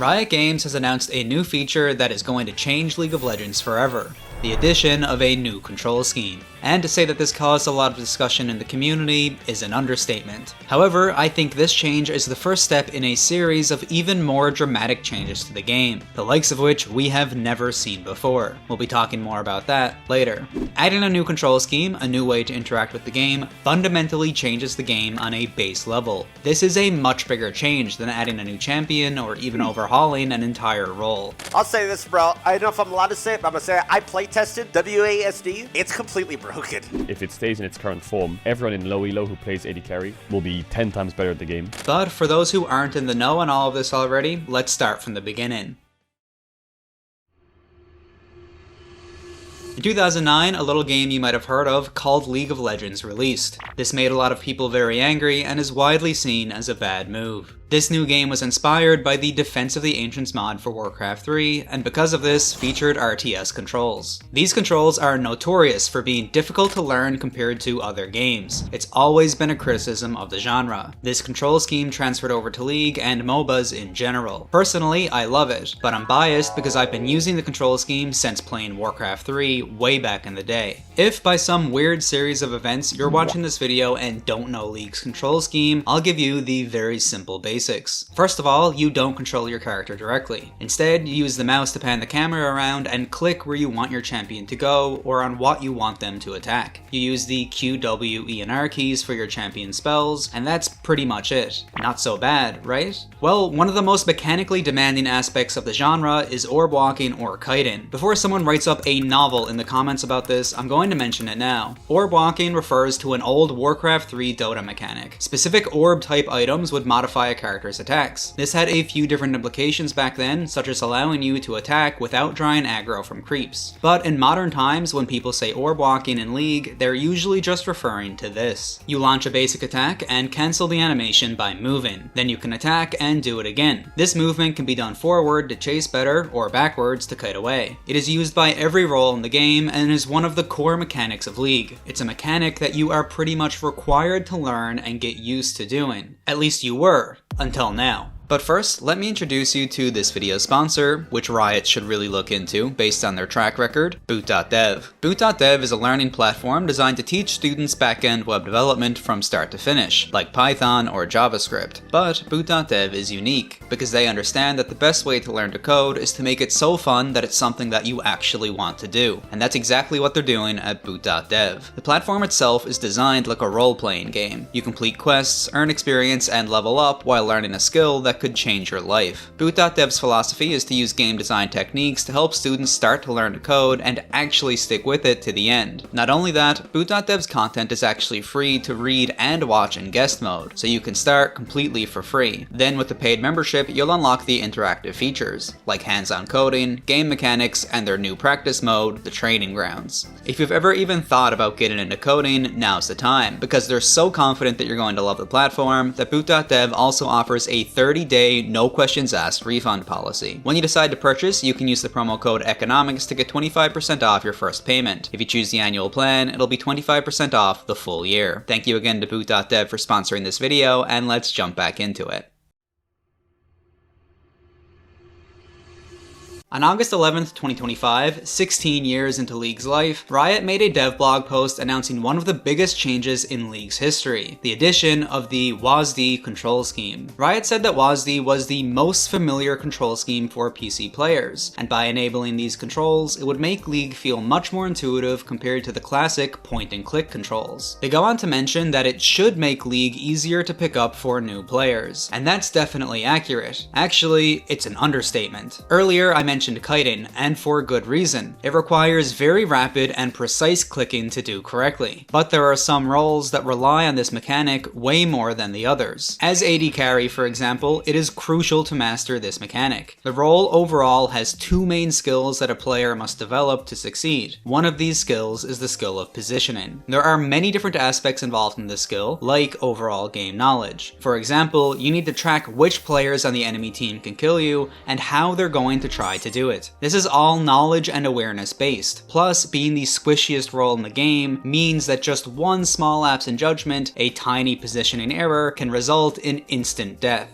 Riot Games has announced a new feature that is going to change League of Legends forever. The addition of a new control scheme. And to say that this caused a lot of discussion in the community is an understatement. However, I think this change is the first step in a series of even more dramatic changes to the game, the likes of which we have never seen before. We'll be talking more about that later. Adding a new control scheme, a new way to interact with the game, fundamentally changes the game on a base level. This is a much bigger change than adding a new champion or even overhauling an entire role. I'll say this, bro. I don't know if I'm allowed to say it, but I'm gonna say it. I play tested WASD. It's completely broken. If it stays in its current form, everyone in low elo who plays AD carry will be 10 times better at the game. But for those who aren't in the know on all of this already, let's start from the beginning. In 2009, a little game you might have heard of called League of Legends released. This made a lot of people very angry and is widely seen as a bad move. This new game was inspired by the Defense of the Ancients mod for Warcraft 3, and because of this, featured RTS controls. These controls are notorious for being difficult to learn compared to other games. It's always been a criticism of the genre. This control scheme transferred over to League and MOBAs in general. Personally, I love it, but I'm biased because I've been using the control scheme since playing Warcraft 3 way back in the day. If by some weird series of events you're watching this video and don't know League's control scheme, I'll give you the very simple basics. First of all, you don't control your character directly. Instead, you use the mouse to pan the camera around and click where you want your champion to go or on what you want them to attack. You use the Q, W, E, and R keys for your champion spells, and that's pretty much it. Not so bad, right? Well, one of the most mechanically demanding aspects of the genre is orb walking or kiting. Before someone writes up a novel in the comments about this, I'm going to mention it now. Orb walking refers to an old Warcraft 3 Dota mechanic. Specific orb type items would modify a character's attacks. This had a few different implications back then, such as allowing you to attack without drawing aggro from creeps. But in modern times, when people say orb walking in League, they're usually just referring to this. You launch a basic attack and cancel the animation by moving. Then you can attack and do it again. This movement can be done forward to chase better or backwards to kite away. It is used by every role in the game and is one of the core mechanics of League. It's a mechanic that you are pretty much required to learn and get used to doing. At least you were, until now. But first, let me introduce you to this video's sponsor, which Riot should really look into based on their track record, Boot.dev. Boot.dev is a learning platform designed to teach students back-end web development from start to finish, like Python or JavaScript. But Boot.dev is unique, because they understand that the best way to learn to code is to make it so fun that it's something that you actually want to do. And that's exactly what they're doing at Boot.dev. The platform itself is designed like a role-playing game. You complete quests, earn experience, and level up while learning a skill that could change your life. Boot.dev's philosophy is to use game design techniques to help students start to learn to code and actually stick with it to the end. Not only that, Boot.dev's content is actually free to read and watch in guest mode, so you can start completely for free. Then with the paid membership, you'll unlock the interactive features, like hands-on coding, game mechanics, and their new practice mode, the training grounds. If you've ever even thought about getting into coding, now's the time, because they're so confident that you're going to love the platform that Boot.dev also offers a 30-day no questions asked refund policy. When you decide to purchase, you can use the promo code ECONOMICS to get 25% off your first payment. If you choose the annual plan, it'll be 25% off the full year. Thank you again to Boot.dev for sponsoring this video, and let's jump back into it. On August 11th, 2025, 16 years into League's life, Riot made a dev blog post announcing one of the biggest changes in League's history, the addition of the WASD control scheme. Riot said that WASD was the most familiar control scheme for PC players, and by enabling these controls, it would make League feel much more intuitive compared to the classic point-and-click controls. They go on to mention that it should make League easier to pick up for new players, and that's definitely accurate. Actually, it's an understatement. Earlier, I mentioned kiting, and for good reason. It requires very rapid and precise clicking to do correctly, but there are some roles that rely on this mechanic way more than the others. As AD carry, for example, it is crucial to master this mechanic. The role overall has two main skills that a player must develop to succeed. One of these skills is the skill of positioning. There are many different aspects involved in this skill, like overall game knowledge. For example, you need to track which players on the enemy team can kill you, and how they're going to try to do it. This is all knowledge and awareness based. Plus, being the squishiest role in the game means that just one small lapse in judgment, a tiny positioning error, can result in instant death.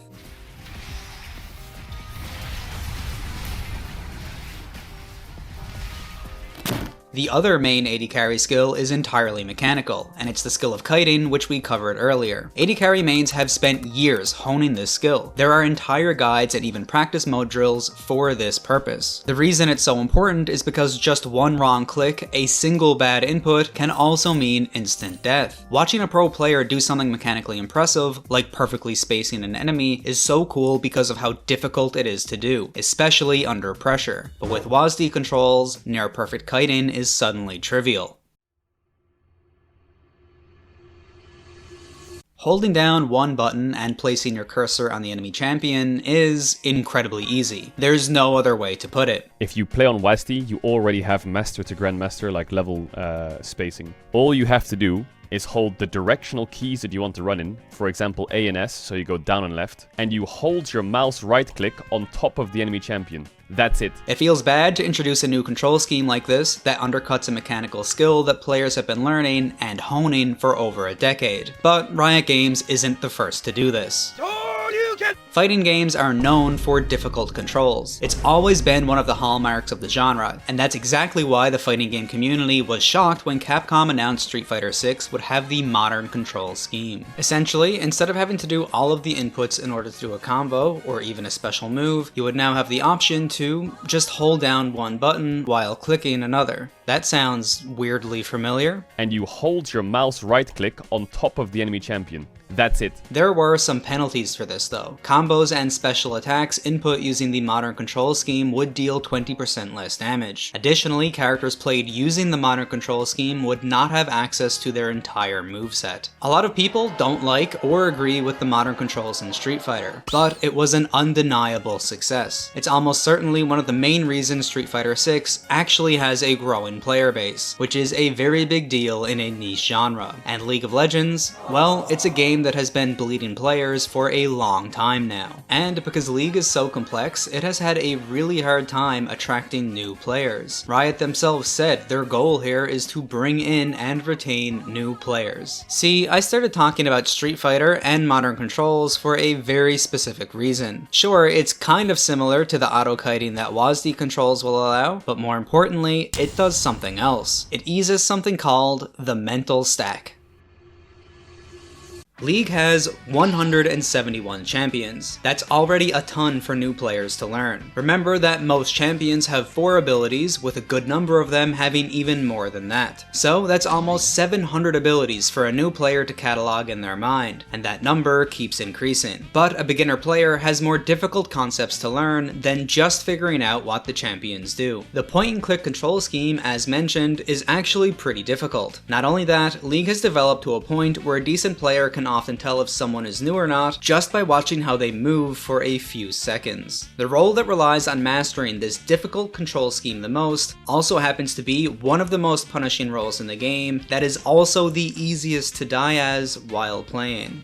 The other main AD carry skill is entirely mechanical, and it's the skill of kiting, which we covered earlier. AD carry mains have spent years honing this skill. There are entire guides and even practice mode drills for this purpose. The reason it's so important is because just one wrong click, a single bad input, can also mean instant death. Watching a pro player do something mechanically impressive, like perfectly spacing an enemy, is so cool because of how difficult it is to do, especially under pressure. But with WASD controls, near perfect kiting is suddenly trivial. Holding down one button and placing your cursor on the enemy champion is incredibly easy. There's no other way to put it. If you play on WASD, you already have Master to Grandmaster like level spacing. All you have to do is hold the directional keys that you want to run in, for example A and S, so you go down and left, and you hold your mouse right click on top of the enemy champion. That's it. It feels bad to introduce a new control scheme like this that undercuts a mechanical skill that players have been learning and honing for over a decade. But Riot Games isn't the first to do this. Fighting games are known for difficult controls. It's always been one of the hallmarks of the genre, and that's exactly why the fighting game community was shocked when Capcom announced Street Fighter VI would have the modern control scheme. Essentially, instead of having to do all of the inputs in order to do a combo, or even a special move, you would now have the option to just hold down one button while clicking another. That sounds weirdly familiar. And you hold your mouse right click on top of the enemy champion. That's it. There were some penalties for this though. Combos and special attacks input using the modern control scheme would deal 20% less damage. Additionally, characters played using the modern control scheme would not have access to their entire moveset. A lot of people don't like or agree with the modern controls in Street Fighter, but it was an undeniable success. It's almost certainly one of the main reasons Street Fighter VI actually has a growing player base, which is a very big deal in a niche genre. And League of Legends, well, it's a game that has been bleeding players for a long time now. And because League is so complex, it has had a really hard time attracting new players. Riot themselves said their goal here is to bring in and retain new players. See, I started talking about Street Fighter and modern controls for a very specific reason. Sure, it's kind of similar to the auto-kiting that WASD controls will allow, but more importantly, it does something else. It eases something called the mental stack. League has 171 champions. That's already a ton for new players to learn. Remember that most champions have 4 abilities, with a good number of them having even more than that. So that's almost 700 abilities for a new player to catalog in their mind, and that number keeps increasing. But a beginner player has more difficult concepts to learn than just figuring out what the champions do. The point-and-click control scheme, as mentioned, is actually pretty difficult. Not only that, League has developed to a point where a decent player can often tell if someone is new or not just by watching how they move for a few seconds. The role that relies on mastering this difficult control scheme the most also happens to be one of the most punishing roles in the game that is also the easiest to die as while playing.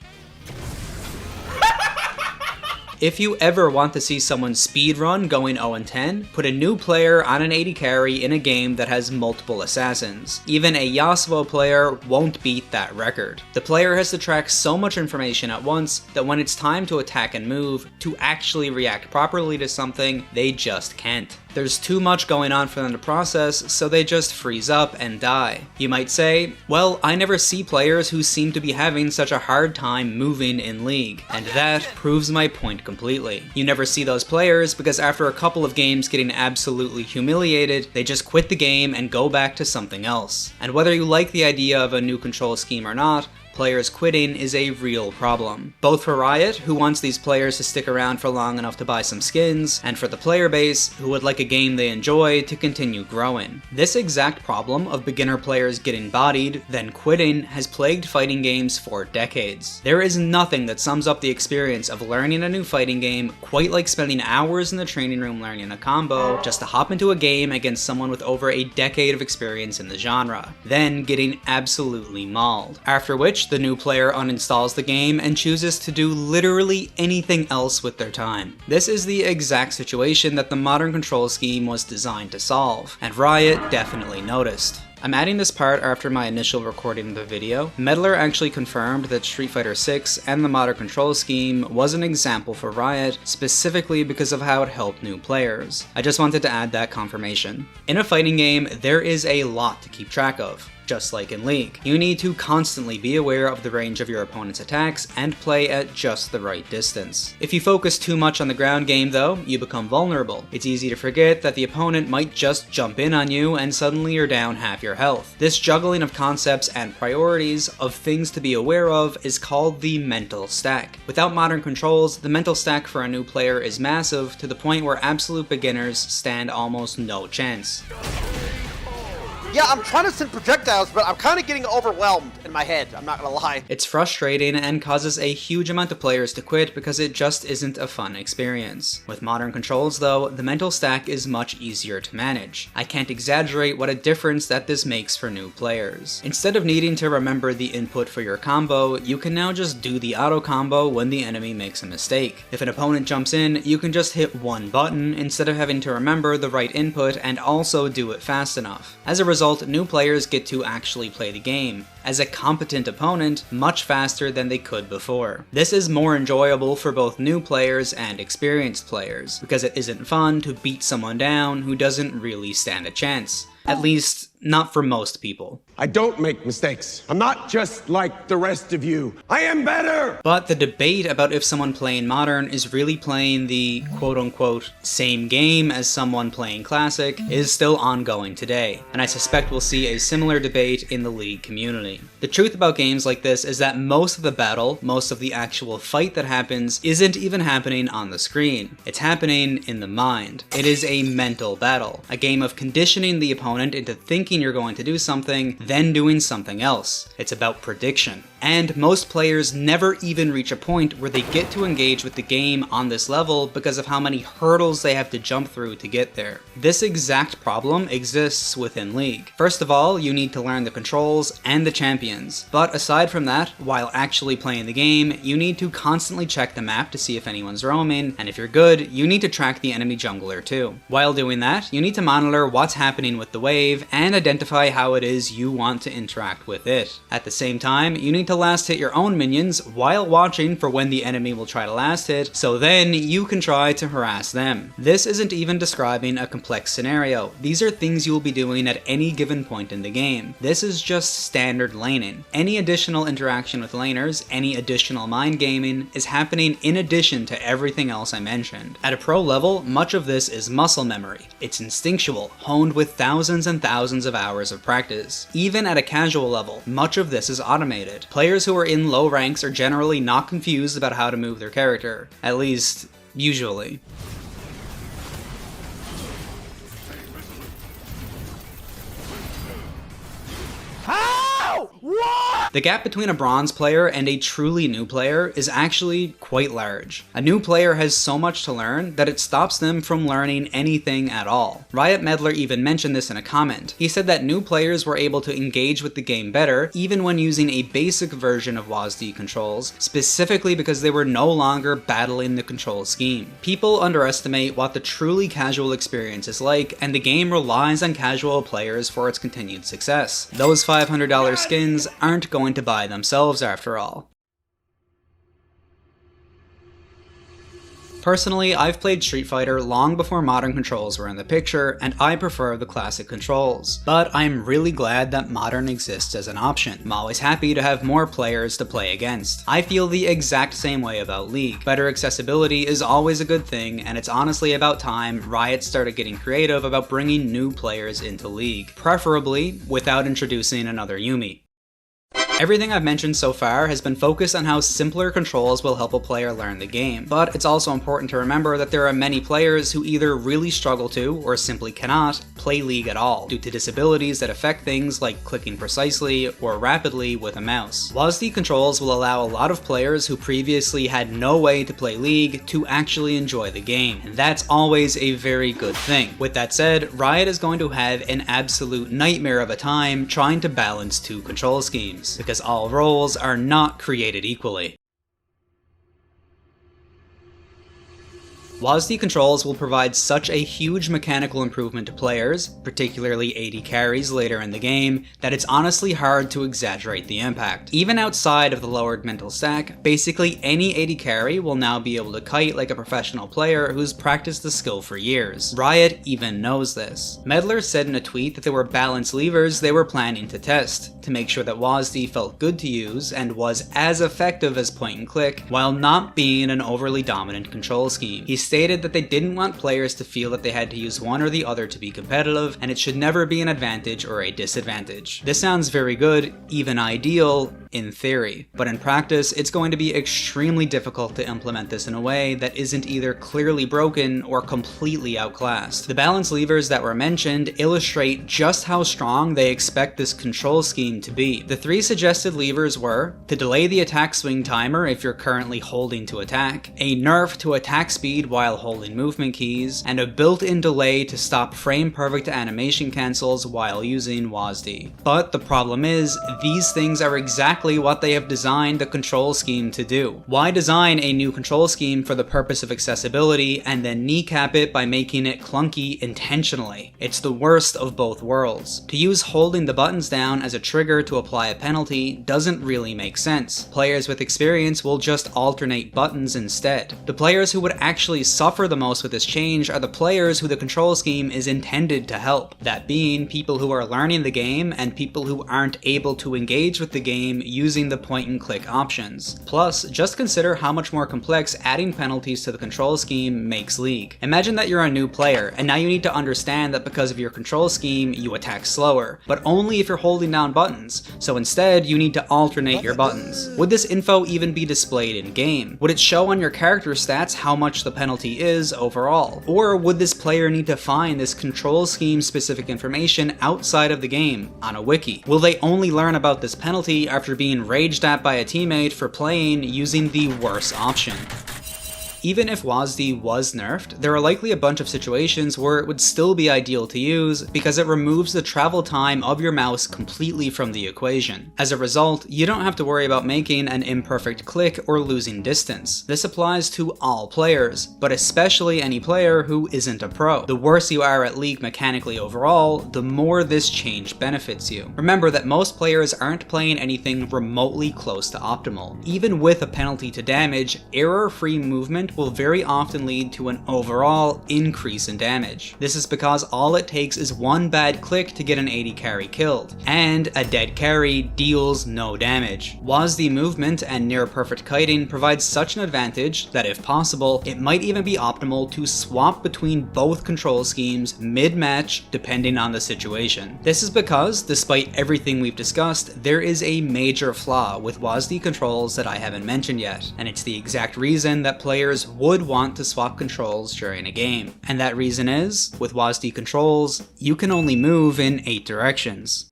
If you ever want to see someone speedrun going 0-10, put a new player on an AD carry in a game that has multiple assassins. Even a Yasuo player won't beat that record. The player has to track so much information at once that when it's time to attack and move, to actually react properly to something, they just can't. There's too much going on for them to process, so they just freeze up and die. You might say, well, I never see players who seem to be having such a hard time moving in League, and that proves my point completely. You never see those players because after a couple of games getting absolutely humiliated, they just quit the game and go back to something else. And whether you like the idea of a new control scheme or not, players quitting is a real problem. Both for Riot, who wants these players to stick around for long enough to buy some skins, and for the player base, who would like a game they enjoy to continue growing. This exact problem of beginner players getting bodied, then quitting, has plagued fighting games for decades. There is nothing that sums up the experience of learning a new fighting game quite like spending hours in the training room learning a combo just to hop into a game against someone with over a decade of experience in the genre, then getting absolutely mauled. After which, the new player uninstalls the game and chooses to do literally anything else with their time. This is the exact situation that the modern control scheme was designed to solve, and Riot definitely noticed. I'm adding this part after my initial recording of the video. Meddler actually confirmed that Street Fighter 6 and the modern control scheme was an example for Riot, specifically because of how it helped new players. I just wanted to add that confirmation. In a fighting game, there is a lot to keep track of. Just like in League, you need to constantly be aware of the range of your opponent's attacks and play at just the right distance. If you focus too much on the ground game though, you become vulnerable. It's easy to forget that the opponent might just jump in on you and suddenly you're down half your health. This juggling of concepts and priorities of things to be aware of is called the mental stack. Without modern controls, the mental stack for a new player is massive to the point where absolute beginners stand almost no chance. Yeah, I'm trying to send projectiles, but I'm kind of getting overwhelmed in my head, I'm not gonna lie. It's frustrating and causes a huge amount of players to quit because it just isn't a fun experience. With modern controls though, the mental stack is much easier to manage. I can't exaggerate what a difference that this makes for new players. Instead of needing to remember the input for your combo, you can now just do the auto combo when the enemy makes a mistake. If an opponent jumps in, you can just hit one button instead of having to remember the right input and also do it fast enough. As a result, new players get to actually play the game as a competent opponent much faster than they could before. This is more enjoyable for both new players and experienced players, because it isn't fun to beat someone down who doesn't really stand a chance. At least, not for most people. I don't make mistakes. I'm not just like the rest of you. I am better! But the debate about if someone playing Modern is really playing the quote-unquote same game as someone playing Classic is still ongoing today, and I suspect we'll see a similar debate in the League community. The truth about games like this is that most of the battle, most of the actual fight that happens, isn't even happening on the screen. It's happening in the mind. It is a mental battle, a game of conditioning the opponent into thinking you're going to do something, then doing something else. It's about prediction. And most players never even reach a point where they get to engage with the game on this level because of how many hurdles they have to jump through to get there. This exact problem exists within League. First of all, you need to learn the controls and the champions. But aside from that, while actually playing the game, you need to constantly check the map to see if anyone's roaming, and if you're good, you need to track the enemy jungler too. While doing that, you need to monitor what's happening with the wave and identify how it is you want to interact with it. At the same time, you need to last hit your own minions while watching for when the enemy will try to last hit, so then you can try to harass them. This isn't even describing a complex scenario. These are things you will be doing at any given point in the game. This is just standard laning. Any additional interaction with laners, any additional mind gaming, is happening in addition to everything else I mentioned. At a pro level, much of this is muscle memory. It's instinctual, honed with thousands and thousands of hours of practice. Even at a casual level, much of this is automated. Players who are in low ranks are generally not confused about how to move their character. At least, usually. How? What? The gap between a bronze player and a truly new player is actually quite large. A new player has so much to learn that it stops them from learning anything at all. Riot Meddler even mentioned this in a comment. He said that new players were able to engage with the game better even when using a basic version of WASD controls, specifically because they were no longer battling the control scheme. People underestimate what the truly casual experience is like, and the game relies on casual players for its continued success. Those $500 skins aren't going to buy themselves after all. Personally, I've played Street Fighter long before modern controls were in the picture, and I prefer the classic controls. But I'm really glad that modern exists as an option. I'm always happy to have more players to play against. I feel the exact same way about League. Better accessibility is always a good thing, and it's honestly about time Riot started getting creative about bringing new players into League, preferably without introducing another Yuumi. Everything I've mentioned so far has been focused on how simpler controls will help a player learn the game, but it's also important to remember that there are many players who either really struggle to, or simply cannot, play League at all, due to disabilities that affect things like clicking precisely or rapidly with a mouse. WASD controls will allow a lot of players who previously had no way to play League to actually enjoy the game, and that's always a very good thing. With that said, Riot is going to have an absolute nightmare of a time trying to balance two control schemes, because all roles are not created equally. WASD controls will provide such a huge mechanical improvement to players, particularly AD carries later in the game, that it's honestly hard to exaggerate the impact. Even outside of the lowered mental stack, basically any AD carry will now be able to kite like a professional player who's practiced the skill for years. Riot even knows this. Medler said in a tweet that there were balance levers they were planning to test, to make sure that WASD felt good to use and was as effective as point and click, while not being an overly dominant control scheme. He stated that they didn't want players to feel that they had to use one or the other to be competitive, and it should never be an advantage or a disadvantage. This sounds very good, even ideal, in theory, but in practice, it's going to be extremely difficult to implement this in a way that isn't either clearly broken or completely outclassed. The balance levers that were mentioned illustrate just how strong they expect this control scheme to be. The 3 suggested levers were to delay the attack swing timer if you're currently holding to attack, a nerf to attack speed while holding movement keys, and a built-in delay to stop frame-perfect animation cancels while using WASD. But the problem is, these things are exactly what they have designed the control scheme to do. Why design a new control scheme for the purpose of accessibility and then kneecap it by making it clunky intentionally? It's the worst of both worlds. To use holding the buttons down as a trigger to apply a penalty doesn't really make sense. Players with experience will just alternate buttons instead. The players who would actually suffer the most with this change are the players who the control scheme is intended to help. That being people who are learning the game and people who aren't able to engage with the game using the point and click options. Plus, just consider how much more complex adding penalties to the control scheme makes League. Imagine that you're a new player, and now you need to understand that because of your control scheme, you attack slower, but only if you're holding down buttons, so instead you need to alternate your buttons. Would this info even be displayed in game? Would it show on your character stats how much the penalty is overall? Or would this player need to find this control scheme specific information outside of the game, on a wiki? Will they only learn about this penalty after being raged at by a teammate for playing using the worst option? Even if WASD was nerfed, there are likely a bunch of situations where it would still be ideal to use because it removes the travel time of your mouse completely from the equation. As a result, you don't have to worry about making an imperfect click or losing distance. This applies to all players, but especially any player who isn't a pro. The worse you are at League mechanically overall, the more this change benefits you. Remember that most players aren't playing anything remotely close to optimal. Even with a penalty to damage, error-free movement will very often lead to an overall increase in damage. This is because all it takes is one bad click to get an AD carry killed, and a dead carry deals no damage. WASD movement and near perfect kiting provides such an advantage that if possible, it might even be optimal to swap between both control schemes mid-match depending on the situation. This is because, despite everything we've discussed, there is a major flaw with WASD controls that I haven't mentioned yet, and it's the exact reason that players would want to swap controls during a game. And that reason is, with WASD controls, you can only move in 8 directions.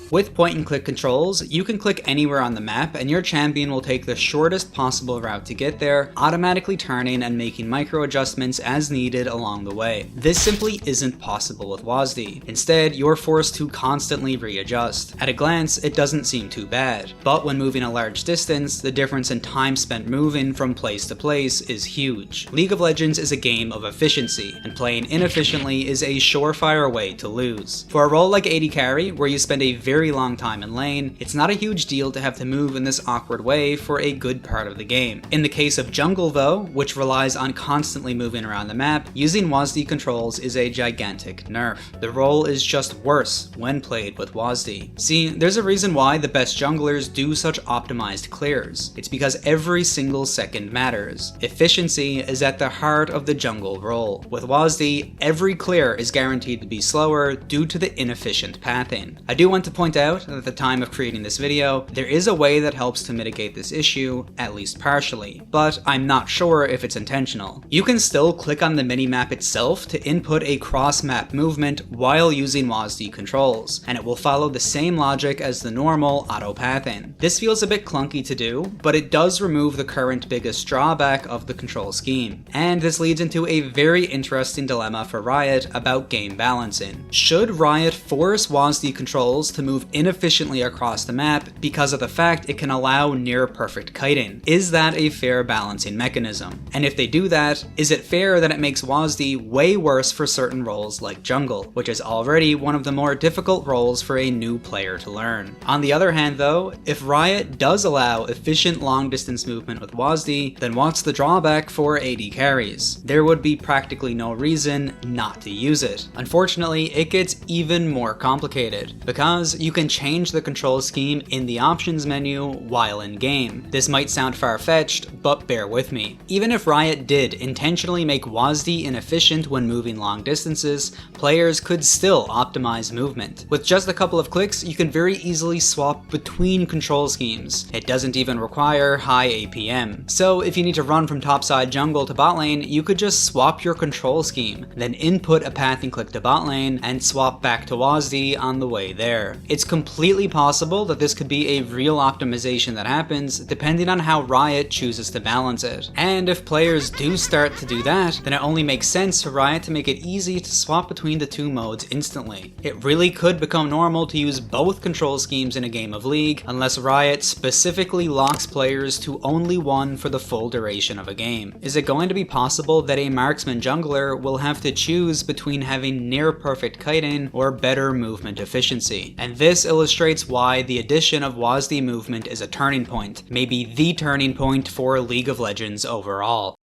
With point and click controls, you can click anywhere on the map and your champion will take the shortest possible route to get there, automatically turning and making micro adjustments as needed along the way. This simply isn't possible with WASD. Instead, you're forced to constantly readjust. At a glance, it doesn't seem too bad, but when moving a large distance, the difference in time spent moving from place to place is huge. League of Legends is a game of efficiency, and playing inefficiently is a surefire way to lose. For a role like AD Carry, where you spend a very long time in lane, it's not a huge deal to have to move in this awkward way for a good part of the game. In the case of jungle though, which relies on constantly moving around the map, using WASD controls is a gigantic nerf. The role is just worse when played with WASD. See, there's a reason why the best junglers do such optimized clears. It's because every single second matters. Efficiency is at the heart of the jungle role. With WASD, every clear is guaranteed to be slower due to the inefficient pathing. I do want to point out that at the time of creating this video, there is a way that helps to mitigate this issue, at least partially, but I'm not sure if it's intentional. You can still click on the minimap itself to input a cross-map movement while using WASD controls, and it will follow the same logic as the normal auto-pathing. This feels a bit clunky to do, but it does remove the current biggest drawback of the control scheme. And this leads into a very interesting dilemma for Riot about game balancing. Should Riot force WASD controls to move move inefficiently across the map because of the fact it can allow near-perfect kiting. Is that a fair balancing mechanism? And if they do that, is it fair that it makes WASD way worse for certain roles like jungle, which is already one of the more difficult roles for a new player to learn? On the other hand though, if Riot does allow efficient long distance movement with WASD, then what's the drawback for AD carries? There would be practically no reason not to use it. Unfortunately, it gets even more complicated, because you can change the control scheme in the options menu while in game. This might sound far-fetched, but bear with me. Even if Riot did intentionally make WASD inefficient when moving long distances, players could still optimize movement. With just a couple of clicks, you can very easily swap between control schemes. It doesn't even require high APM. So if you need to run from topside jungle to bot lane, you could just swap your control scheme, then input a path and click to bot lane, and swap back to WASD on the way there. It's completely possible that this could be a real optimization that happens, depending on how Riot chooses to balance it. And if players do start to do that, then it only makes sense for Riot to make it easy to swap between the two modes instantly. It really could become normal to use both control schemes in a game of League, unless Riot specifically locks players to only one for the full duration of a game. Is it going to be possible that a marksman jungler will have to choose between having near perfect kiting or better movement efficiency? And this illustrates why the addition of WASD movement is a turning point, maybe the turning point for League of Legends overall.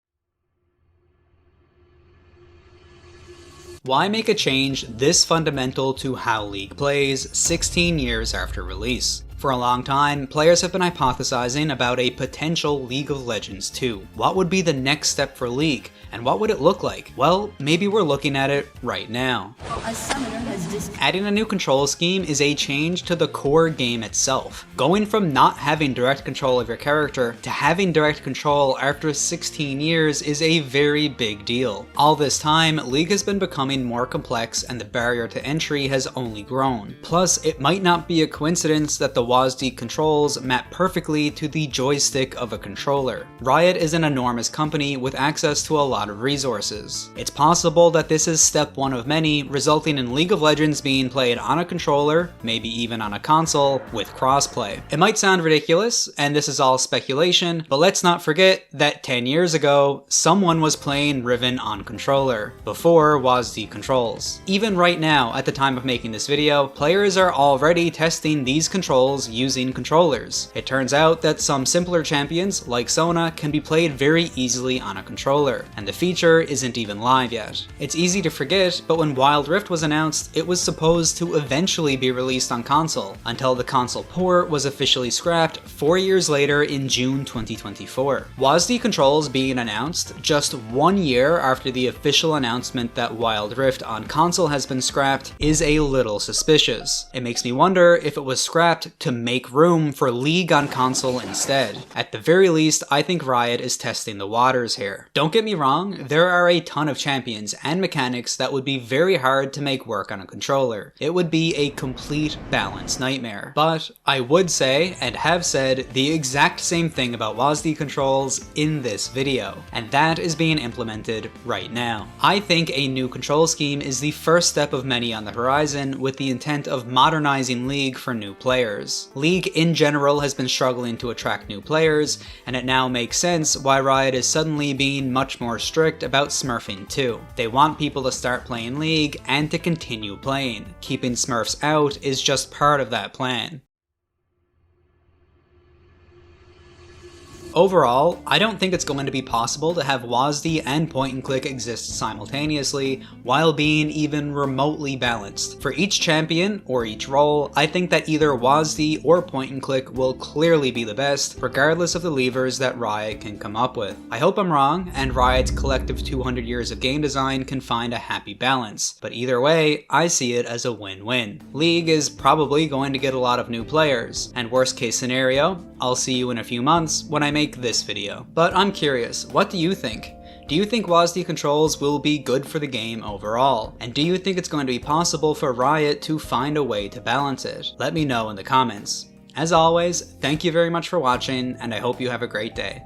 Why make a change this fundamental to how League plays 16 years after release? For a long time, players have been hypothesizing about a potential League of Legends 2. What would be the next step for League, and what would it look like? Well, maybe we're looking at it right now. Adding a new control scheme is a change to the core game itself. Going from not having direct control of your character to having direct control after 16 years is a very big deal. All this time, League has been becoming more complex and the barrier to entry has only grown. Plus, it might not be a coincidence that the WASD controls map perfectly to the joystick of a controller. Riot is an enormous company with access to a lot of resources. It's possible that this is step one of many, resulting in League of Legends being played on a controller, maybe even on a console, with crossplay. It might sound ridiculous, and this is all speculation, but let's not forget that 10 years ago, someone was playing Riven on controller, before WASD controls. Even right now, at the time of making this video, players are already testing these controls using controllers. It turns out that some simpler champions, like Sona, can be played very easily on a controller, and the feature isn't even live yet. It's easy to forget, but when Wild Rift was announced, it was supposed to eventually be released on console, until the console port was officially scrapped 4 years later in June 2024. WASD controls being announced just 1 year after the official announcement that Wild Rift on console has been scrapped is a little suspicious. It makes me wonder if it was scrapped to make room for League on console instead. At the very least, I think Riot is testing the waters here. Don't get me wrong, there are a ton of champions and mechanics that would be very hard to make work on a controller. It would be a complete balance nightmare. But I would say, and have said, the exact same thing about WASD controls in this video, and that is being implemented right now. I think a new control scheme is the first step of many on the horizon, with the intent of modernizing League for new players. League in general has been struggling to attract new players, and it now makes sense why Riot is suddenly being much more strict about smurfing too. They want people to start playing League and to continue playing. Keeping smurfs out is just part of that plan. Overall, I don't think it's going to be possible to have WASD and point and click exist simultaneously while being even remotely balanced. For each champion or each role, I think that either WASD or point and click will clearly be the best, regardless of the levers that Riot can come up with. I hope I'm wrong, and Riot's collective 200 years of game design can find a happy balance, but either way, I see it as a win-win. League is probably going to get a lot of new players, and worst case scenario, I'll see you in a few months when I make this video. But I'm curious, what do you think? Do you think WASD controls will be good for the game overall? And do you think it's going to be possible for Riot to find a way to balance it? Let me know in the comments. As always, thank you very much for watching, and I hope you have a great day.